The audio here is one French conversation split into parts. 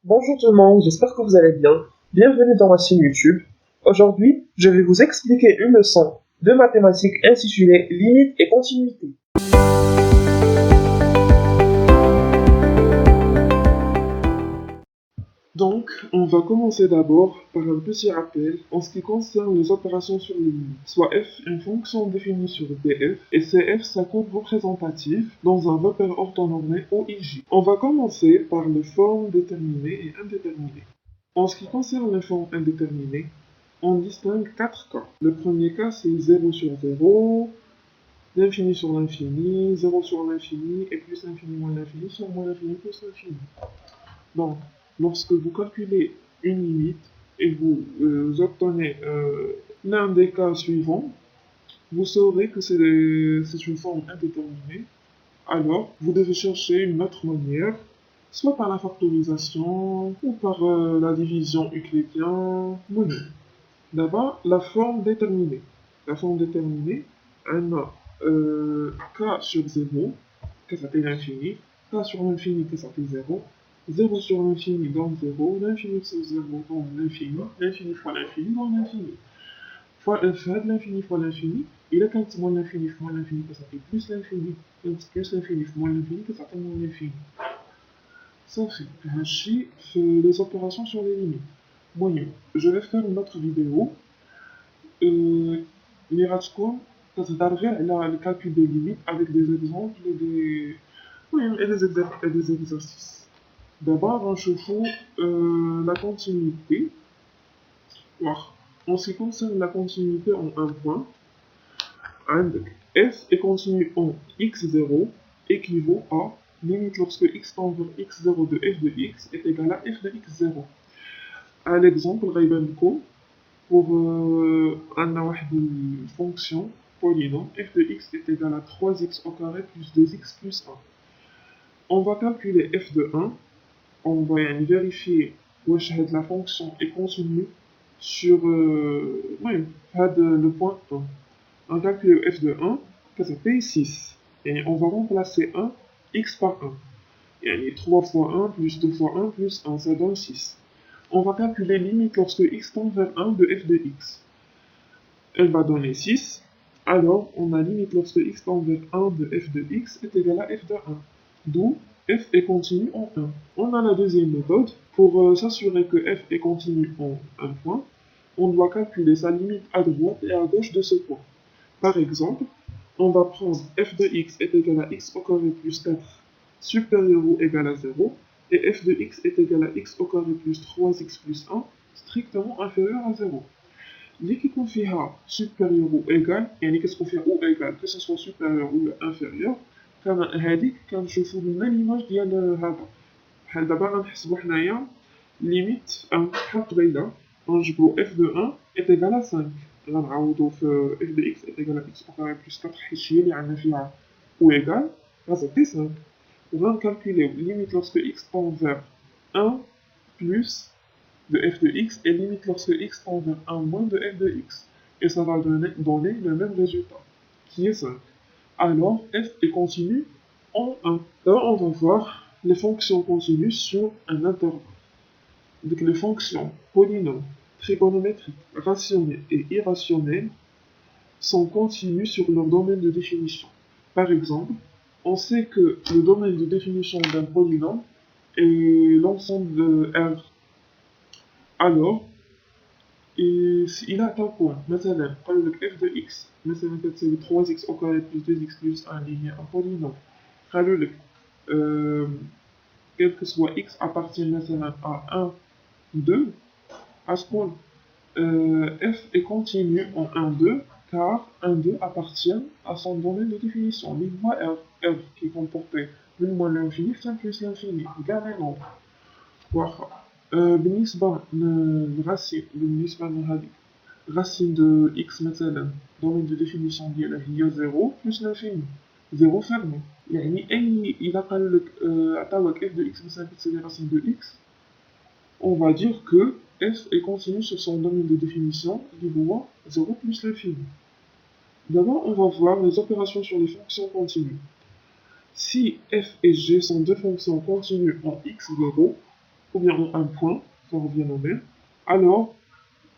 Bonjour tout le monde, j'espère que vous allez bien. Bienvenue dans ma chaîne YouTube. Aujourd'hui, je vais vous expliquer une leçon de mathématiques intitulée Limites et continuité. Donc, on va commencer d'abord par un petit rappel en ce qui concerne les opérations sur les limites. Soit f, une fonction définie sur df, et cf, sa courbe représentative dans un repère orthonormé OIJ. On va commencer par les formes déterminées et indéterminées. En ce qui concerne les formes indéterminées, on distingue 4 cas. Le premier cas, c'est 0 sur 0, l'infini sur l'infini, 0 sur l'infini, et plus l'infini moins l'infini sur moins l'infini plus l'infini. Donc, lorsque vous calculez une limite et vous obtenez l'un des cas suivants, vous saurez que c'est une forme indéterminée. Alors, vous devez chercher une autre manière, soit par la factorisation ou par la division euclidienne moyenne. D'abord, la forme déterminée. La forme déterminée, on a k sur 0, que ça fait l'infini, k sur l'infini, que ça fait 0, 0 sur l'infini donne 0, l'infini sur 0 donne l'infini, l'infini fois l'infini donne l'infini. Fois f de l'infini fois l'infini, il a quand moins l'infini fois l'infini, que ça fait plus l'infini, plus l'infini fois moins l'infini, que ça fait moins l'infini. Ça fait ainsi les opérations sur les limites. Moyen. Je vais faire une autre vidéo. Les ratchkons, ça se darvient le calcul des limites avec des exemples et des exercices. D'abord, on se fout la continuité. Alors, en ce qui concerne la continuité en un point, f est continu en x0 équivaut à limite lorsque x tend vers x0 de f de x est égal à f de x0. À l'exemple, pour une fonction polynôme, f de x est égal à 3x au carré plus 2x plus 1. On va calculer f de 1. On va vérifier où la fonction est continue sur le point 1. On calcule f de 1, que ça fait 6. Et on va remplacer 1, x par 1. Et 3 fois 1 plus 2 fois 1 plus 1, ça donne 6. On va calculer limite lorsque x tend vers 1 de f de x. Elle va donner 6. Alors, on a limite lorsque x tend vers 1 de f de x est égal à f de 1. D'où f est continu en 1. On a la deuxième méthode. Pour s'assurer que f est continu en un point, on doit calculer sa limite à droite et à gauche de ce point. Par exemple, on va prendre f de x est égal à x au carré plus 4 supérieur ou égal à 0, et f de x est égal à x au carré plus 3x plus 1 strictement inférieur à 0. Dès qu'on fait supérieur ou égal, et qu'est-ce qu'on fait ou égal, que ce soit supérieur ou inférieur, هذيك كنشوفوا لنا ليماج ديال هذا. بحال دابا غنحسبوا حنايا ليميت نحط بيضا غنجبرو f de 1 est égal à 5. غنعوضو في f de x est égal à x au carré plus 4 حيت هي اللي عندنا فيها ou égal غتعطي 5. وغنكالكوليو limite lorsque x tend vers 1 plus de f de x et limite lorsque x tend vers 1 moins de f de x. Et ça va donner le même résultat, qui est 5. Alors, f est continu en 1. Là, on va voir les fonctions continues sur un intervalle. Donc, les fonctions polynômes, trigonométriques, rationnelles et irrationnelles sont continues sur leur domaine de définition. Par exemple, on sait que le domaine de définition d'un polynôme est l'ensemble de R. Alors, il a un point, مثلا قالوا لك f de x مثلا كتساوي 3x au carré plus 2x plus 1 اللي هي un polynôme. قالوا لك quel que soit x appartient مثلا à 1, 2, à ce point f est continu en 1, 2 car 1, 2 appartient à son domaine de définition, l'île R qui comportait من moins l'infini plus l'infini, égal à nombre. بالنسبة للراسين بالنسبة لهذه racine de x مثلا domaine de définition ديالها هي 0 plus l'infini 0 fermé. يعني إذا قال لك عطاوك f de x مثلا كتساوي racine de x, on va dire que f est continu sur son domaine de définition اللي هو 0 plus l'infini. D'abord, on va voir les opérations sur les fonctions continues. Si f et g sont deux fonctions continues en x0, ou bien en un point, ça revient au même, alors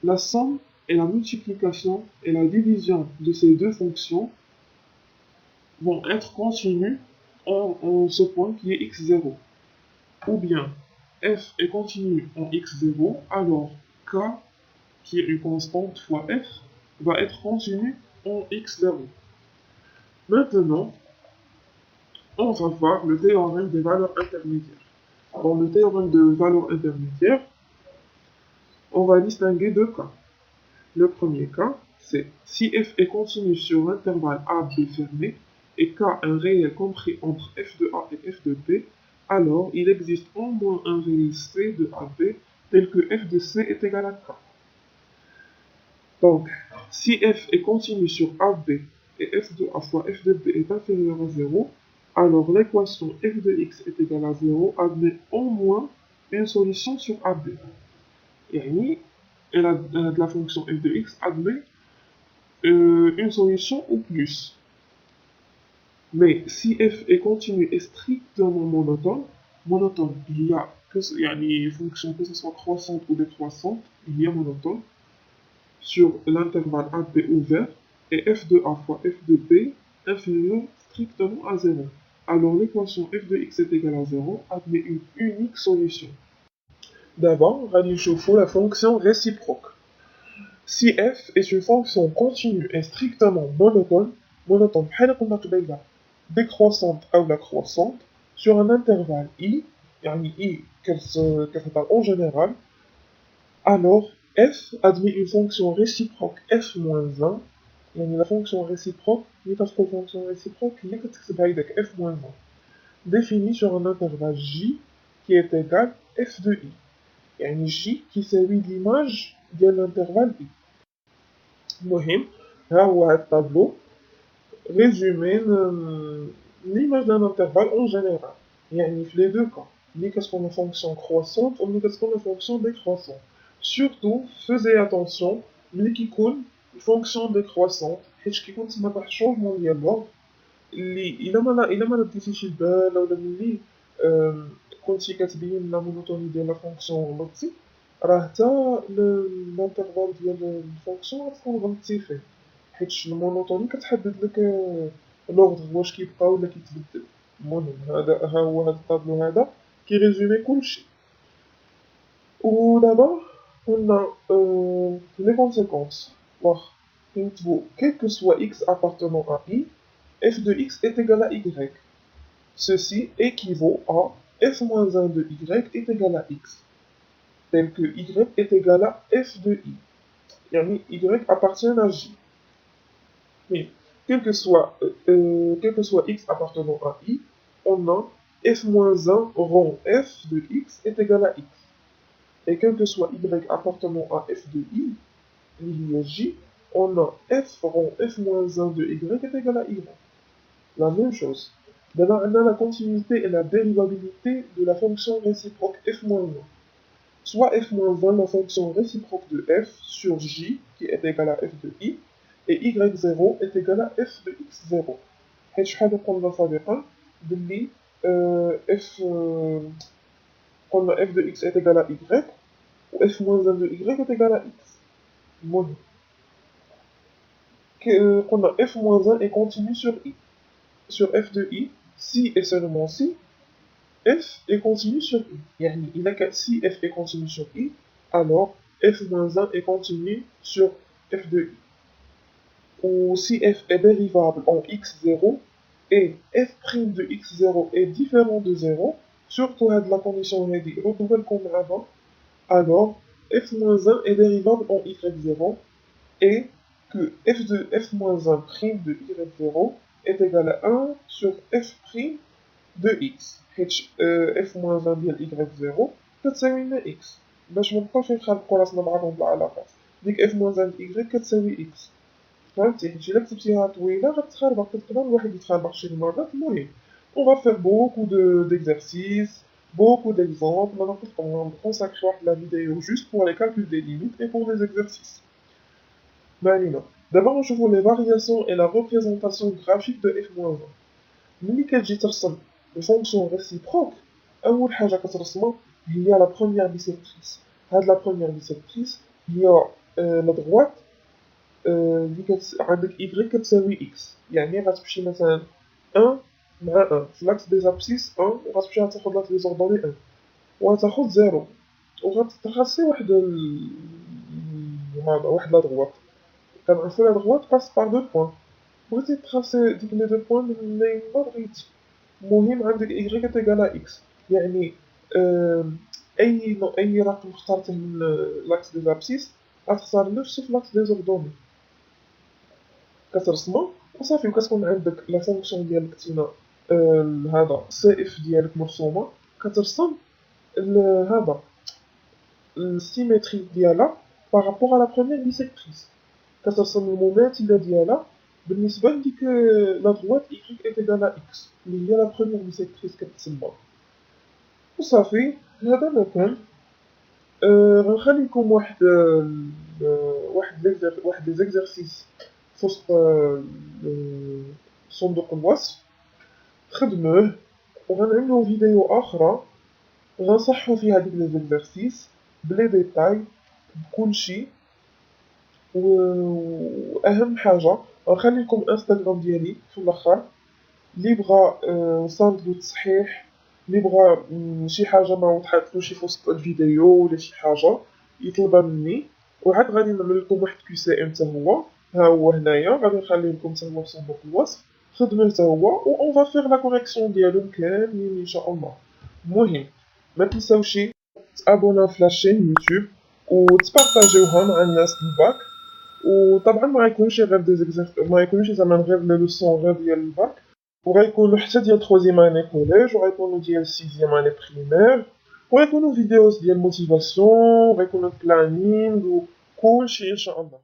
la somme et la multiplication et la division de ces deux fonctions vont être continues en ce point qui est x0. Ou bien f est continu en x0, alors k, qui est une constante fois f, va être continu en x0. Maintenant, on va voir le théorème des valeurs intermédiaires. Dans le théorème de valeurs intermédiaires, on va distinguer deux cas. Le premier cas, c'est si f est continu sur l'intervalle AB fermé et k un réel compris entre f de A et f de B, alors il existe au moins un réel C de AB tel que f de C est égal à k. Donc, si f est continu sur AB et f de A fois f de B est inférieur à 0, alors l'équation f de x est égale à 0 admet au moins une solution sur AB. Et la fonction f de x admet une solution ou plus. Mais si f est continu et strictement monotone, il y a une fonction que ce soit croissante ou décroissante, il y a monotone, sur l'intervalle AB ouvert, et f de A fois f de B inférieur strictement à 0. Alors l'équation f de x est égale à 0 admet une unique solution. D'abord, on va chauffer la fonction réciproque. Si f est une fonction continue et strictement monotone, décroissante ou la croissante, sur un intervalle i, en général, alors f admet une fonction réciproque f-1, la fonction réciproque, f-1, définie sur un intervalle j qui est égal f de i. J qui sévit l'image de l'intervalle i. المهم ها هو الطابلو ريزومي l'image d'un intervalle en général. يعني في les deux cas. Ni qu'est-ce qu'on a fonction croissante ou ni qu'est-ce qu'on a fonction décroissante. Surtout, faisez attention, ملي كيكون fonction décroissante حيت كيكون تما واحد changement ديال l'ordre اللي إلا ما رديتيش البال ولا ملي كنتي كتبين لا مونوتوني ديال لا فونكسيون غلطتي راه حتى الانترفال ديال الفونكسيون غتكون غلطتي فيه حيت المونوتوني كتحدد لك لوغدر واش كيبقى ولا كيتبدل. المهم ها هو هذا الطابلو هذا كيريزومي كلشي. ودابا قلنا لي كونسيكونس واخا كنكتبو quel que soit x appartenant à i, f de x est égal à y. Ceci équivaut à f-1 de y est égal à x, tel que y est égal à f de i. Yani y appartient à j. Mais quel que soit x appartenant à i, on a f-1 rond f de x est égal à x. Et quel que soit y appartenant à f de i, lié j, on a f rond f-1 de y est égal à y. La même chose. D'abord, on a la continuité et la dérivabilité de la fonction réciproque f-1. Soit f-1 la fonction réciproque de f sur j qui est égal à f de i, et y0 est égal à f de x0. حيت شحال قلنا سابقا بلي قلنا f de x est égal à y و f-1 de y est égal à x. المهم قلنا f-1 est continu sur i, sur f de i, si et seulement si f est continu sur i. يعني si f est continu sur i, alors f-1 est continu sur f de i. Ou si f est dérivable en x0 et f' de x0 est différent de 0, surtout à la condition هذه retournelle comme avant, alors f-1 est dérivable en y0 et que f de f-1' de y0 est égal à 1 sur f' de x. f-1 ديال y0 كتساوي لنا x. باش مابقاوش نخلقو راسنا معاهم بالعلاقات. ديك f-1 د y كتساوي x. فهمتي؟ حيت إلا كتبتيها طويلة غتخربق، تقدر الواحد يتخربق شي مرات. المهم on va faire beaucoup d'exercices, beaucoup d'exemples. On va consacrer la vidéo juste pour les calculs des limites et pour les exercices. D'abord, je vois les variations et la représentation graphique de f-1. ملي كتجي ترسم الفونكسيون ريسيبروك، أول حاجة كترسمها هي لا بروميير بيسيكتريس. هاد لا بروميير بيسيكتريس هي لا دغوات اللي عندك إيكغيك كتساوي إكس، يعني غتمشي مثلا أن مع أن في لاكس دي زابسيس أن، وغتمشي غتاخد لا تريزوردوني أن، وغتاخد زيرو، وغتتراسي واحد هذا واحد لا دغوات، كنعرفو لا دغوات باس بار دو بوان، بغيتي تراسي ديك لي دو بوان منين ما بغيتي، المهم عندك إيكغيك إيكالا إكس، يعني أي رقم اخترته من لاكس دي زابسيس غتختار نفسو في لاكس دي زوردوني، كترسمو وصافي، وكتكون عندك لا فونكسيون ديال لقيتينا هذا سي اف ديالك مرسومه، كترسم هذا السيمتري ديالها بارابور على بروميير بيسيكتريس، كترسم المماثله ديالها بالنسبه لديك لا دغوات إيكغيك إيكالا إكس اللي هي لا بروميير بيسيكتريس كتسمى، وصافي. هذا ما كان. غنخلي لكم واحد لي زيكزارسيس في وسط صندوق الوصف، خدموه، وغنعملو فيديو أخرى غنصحو فيها هادوك لي زيكزارسيس بلي ديتاي بكلشي، وأهم حاجة غنخلي لكم انستغرام ديالي في الآخر، اللي بغا وصلتلو التصحيح، اللي بغا شي حاجة ما وضحاتلوش في وسط الفيديو ولا شي حاجة يطلبها مني، وعاد غادي نعمل لكم واحد QCM حتى هو، ها هو هنايا غادي نخليه لكم حتى هو في صندوق الوصف، خدموه حتى هو، و اون فا فيغ لا كوريكسيون ديالهم كاملين ان شاء الله. المهم ما تنساوش تابونا في لاشين يوتيوب وتبارطاجيوها مع الناس الباك، وطبعا ما غيكونوش غير ما غيكونوش زعما غير لي لوسون غير ديال الباك، وغيكونوا حتى ديال تخوازيام اني كوليج، وغيكونوا ديال سيزيام اني بريمير، وغيكونوا فيديوز ديال موتيفاسيون، وغيكونوا بلانينغ وكلشي ان شاء الله.